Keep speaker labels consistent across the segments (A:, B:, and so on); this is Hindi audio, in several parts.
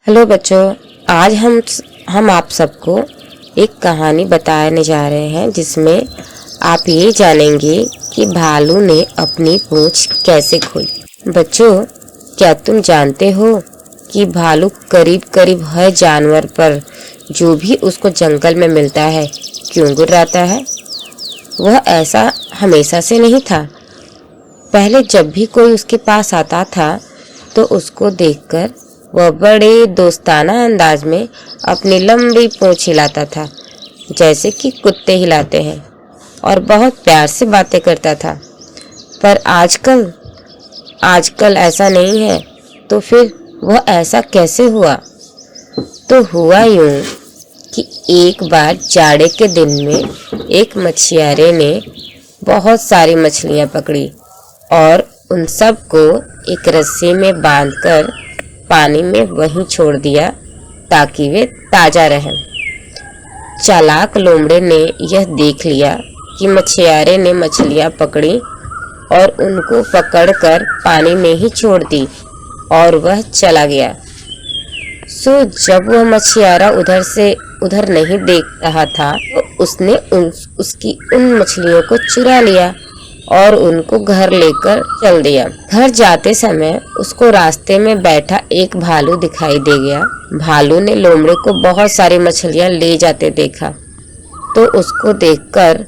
A: हेलो बच्चों, आज हम आप सबको एक कहानी बताने जा रहे हैं जिसमें आप ये जानेंगे कि भालू ने अपनी पूंछ कैसे खोई। बच्चों, क्या तुम जानते हो कि भालू करीब करीब हर जानवर पर जो भी उसको जंगल में मिलता है क्यों गुर्राता है? वह ऐसा हमेशा से नहीं था। पहले जब भी कोई उसके पास आता था तो उसको देखकर वह बड़े दोस्ताना अंदाज में अपनी लंबी पूंछ हिलाता था, जैसे कि कुत्ते हिलाते हैं, और बहुत प्यार से बातें करता था। पर आजकल ऐसा नहीं है। तो फिर वह ऐसा कैसे हुआ? तो हुआ यूं कि एक बार जाड़े के दिन में एक मछुआरे ने बहुत सारी मछलियां पकड़ी और उन सब को एक रस्सी में बांधकर पानी में वहीं छोड़ दिया ताकि वे ताजा रहें। चालाक लोमड़े ने यह देख लिया कि मछुआरे ने मछलियां पकड़ी और उनको पकड़कर पानी में ही छोड़ दी और वह चला गया। सो जब वह मछुआरा उधर से उधर नहीं देख रहा था तो उसने उसकी उन मछलियों को चुरा लिया और उनको घर लेकर चल दिया। घर जाते समय उसको रास्ते में बैठा एक भालू दिखाई दे गया। भालू ने लोमड़े को बहुत सारी मछलियां ले जाते देखा तो उसको देखकर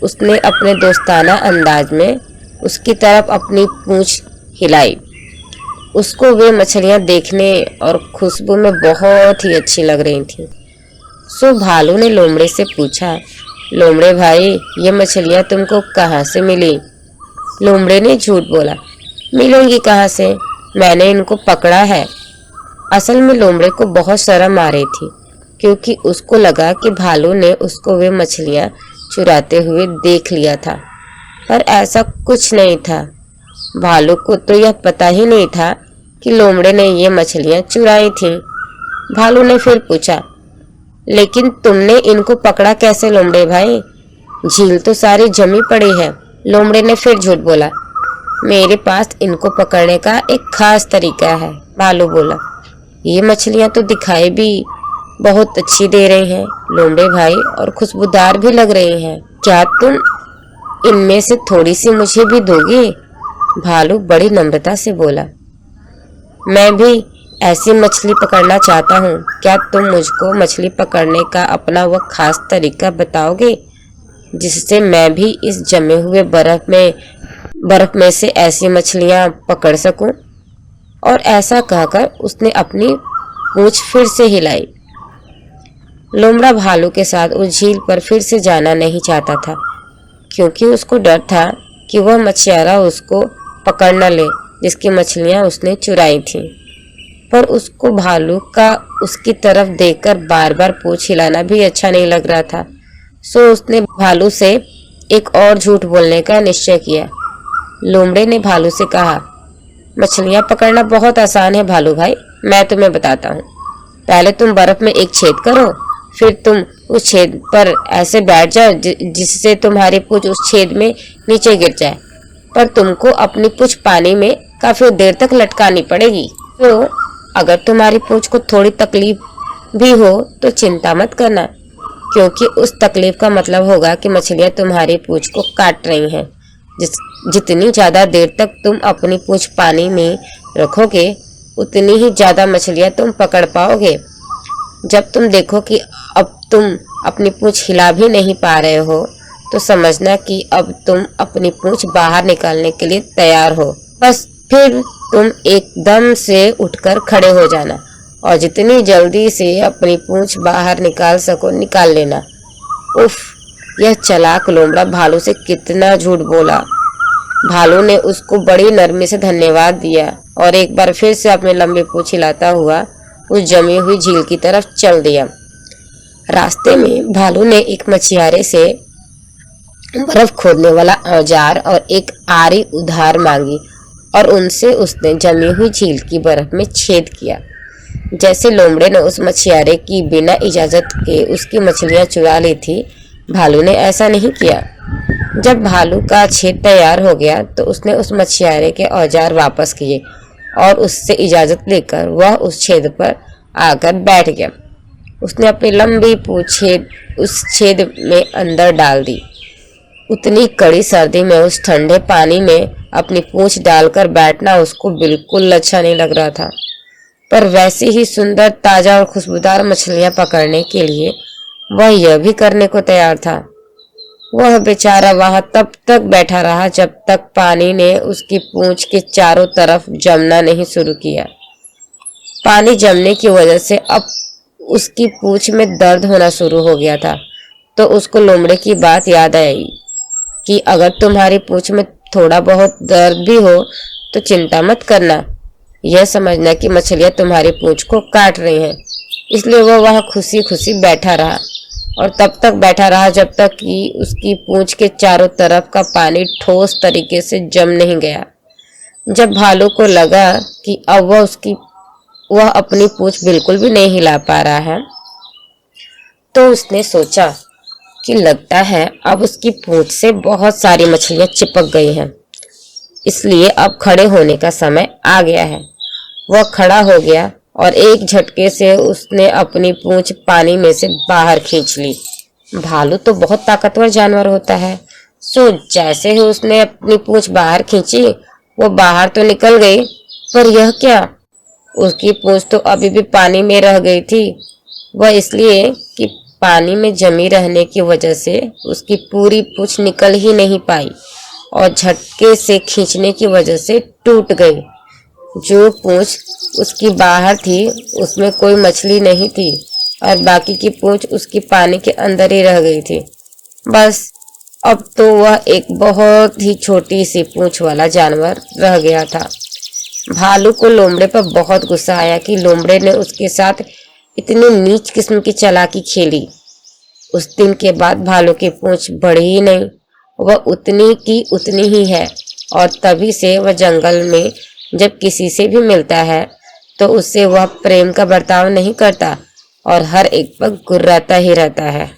A: उसने अपने दोस्ताना अंदाज में उसकी तरफ अपनी पूंछ हिलाई। उसको वे मछलियां देखने और खुशबू में बहुत ही अच्छी लग रही थीं। सो भालू ने लोमड़े से पूछा, लोमड़े भाई, ये मछलियां तुमको कहाँ से मिली? लोमड़े ने झूठ बोला, मिलेंगी कहाँ से, मैंने इनको पकड़ा है। असल में लोमड़े को बहुत शर्म आ रही थी क्योंकि उसको लगा कि भालू ने उसको वे मछलियां चुराते हुए देख लिया था, पर ऐसा कुछ नहीं था। भालू को तो यह पता ही नहीं था कि लोमड़े ने ये मछलियां चुराई थीं। भालू ने फिर पूछा, लेकिन तुमने इनको पकड़ा कैसे लोमड़े भाई? झील तो सारी जमी पड़ी है। लोमड़े ने फिर झूठ बोला, मेरे पास इनको पकड़ने का एक खास तरीका है। भालू बोला, ये मछलियां तो दिखाई भी बहुत अच्छी दे रही हैं लोमड़े भाई, और खुशबूदार भी लग रही हैं। क्या तुम इनमें से थोड़ी सी मुझे भी दोगे? भालू बड़ी नम्रता से बोला, मैं भी ऐसी मछली पकड़ना चाहता हूँ। क्या तुम मुझको मछली पकड़ने का अपना वह खास तरीका बताओगे जिससे मैं भी इस जमे हुए बर्फ में से ऐसी मछलियां पकड़ सकूं? और ऐसा कहकर उसने अपनी पूंछ फिर से हिलाई। लोमड़ा भालू के साथ उस झील पर फिर से जाना नहीं चाहता था क्योंकि उसको डर था कि वह मछुआरा उसको पकड़ न ले जिसकी मछलियां उसने चुराई थीं। पर उसको भालू का उसकी तरफ देखकर बार बार पूंछ हिलाना भी अच्छा नहीं लग रहा था। सो उसने भालू से एक और झूठ बोलने का निश्चय किया। लोमड़े ने भालू से कहा, मछलियां पकड़ना बहुत आसान है भालू भाई, मैं तुम्हें बताता हूँ। पहले तुम बर्फ में एक छेद करो, फिर तुम उस छेद पर ऐसे बैठ जाओ जिससे तुम्हारी पूंछ उस छेद में नीचे गिर जाए। पर तुमको अपनी पूंछ पानी में काफी देर तक लटकानी पड़ेगी। तो अगर तुम्हारी पूंछ को थोड़ी तकलीफ भी हो तो चिंता मत करना, क्योंकि उस तकलीफ का मतलब होगा कि मछलियां तुम्हारी पूंछ को काट रही हैं। जितनी ज्यादा देर तक तुम अपनी पूंछ पानी में रखोगे उतनी ही ज्यादा मछलियां तुम पकड़ पाओगे। जब तुम देखो कि अब तुम अपनी पूंछ हिला भी नहीं पा रहे हो तो समझना कि अब तुम अपनी पूंछ बाहर निकालने के लिए तैयार हो। बस फिर तुम एकदम से उठकर खड़े हो जाना और जितनी जल्दी से अपनी पूंछ बाहर निकाल सको निकाल लेना। उफ, यह चालाक लोमड़ा भालू से कितना झूठ बोला। भालू ने उसको बड़ी नरमी से धन्यवाद दिया और एक बार फिर से अपनी लंबी पूंछ हिलाता हुआ उस जमी हुई झील की तरफ चल दिया। रास्ते में भालू ने एक मछुआरे से बर्फ खोदने वाला औजार और एक आरी उधार मांगी और उनसे उसने जमी हुई झील की बर्फ में छेद किया। जैसे लोमड़े ने उस मछुआरे की बिना इजाजत के उसकी मछलियां चुरा ली थी, भालू ने ऐसा नहीं किया। जब भालू का छेद तैयार हो गया तो उसने उस मछुआरे के औजार वापस किए और उससे इजाजत लेकर वह उस छेद पर आकर बैठ गया। उसने अपनी लंबी पूंछ उस छेद में अंदर डाल दी। उतनी कड़ी सर्दी में उस ठंडे पानी में अपनी पूंछ डालकर बैठना उसको बिल्कुल अच्छा नहीं लग रहा था, पर वैसी ही सुंदर, ताजा और खुशबूदार मछलियां पकड़ने के लिए वह यह भी करने को तैयार था। वह बेचारा वहां तब तक बैठा रहा जब तक पानी ने उसकी पूंछ के चारों तरफ जमना नहीं शुरू किया। पानी जमने की वजह से अब उसकी पूंछ में दर्द होना शुरू हो गया था, तो उसको लोमड़े की बात याद आई कि अगर तुम्हारी पूंछ में थोड़ा बहुत दर्द भी हो तो चिंता मत करना, यह समझना कि मछलियां तुम्हारी पूंछ को काट रही हैं। इसलिए वह वहां खुशी खुशी बैठा रहा और तब तक बैठा रहा जब तक कि उसकी पूंछ के चारों तरफ का पानी ठोस तरीके से जम नहीं गया। जब भालू को लगा कि अब वह अपनी पूंछ बिल्कुल भी नहीं हिला पा रहा है, तो उसने सोचा कि लगता है अब उसकी पूंछ से बहुत सारी मछलियां चिपक गई हैं, इसलिए अब खड़े होने का समय आ गया है। वह खड़ा हो गया और एक झटके से उसने अपनी पूंछ पानी में से बाहर खींच ली। भालू तो बहुत ताकतवर जानवर होता है, सो जैसे ही उसने अपनी पूंछ बाहर खींची वो बाहर तो निकल गई, पर यह क्या, उसकी पूंछ तो अभी भी पानी में रह गई थी। वह इसलिए कि पानी में जमी रहने की वजह से उसकी पूरी पूंछ निकल ही नहीं पाई और झटके से खींचने की वजह से टूट गई। जो पूंछ उसकी बाहर थी उसमें कोई मछली नहीं थी और बाकी की पूंछ उसकी पानी के अंदर ही रह गई थी। बस अब तो वह एक बहुत ही छोटी सी पूंछ वाला जानवर रह गया था। भालू को लोमड़े पर बहुत गुस्सा आया कि लोमड़े ने उसके साथ इतनी नीच किस्म की चालाकी खेली। उस दिन के बाद भालू की पूंछ बढ़ी ही नहीं, वह उतनी की उतनी ही है और तभी से वह जंगल में जब किसी से भी मिलता है तो उससे वह प्रेम का बर्ताव नहीं करता और हर एक पर गुर्राता ही रहता है।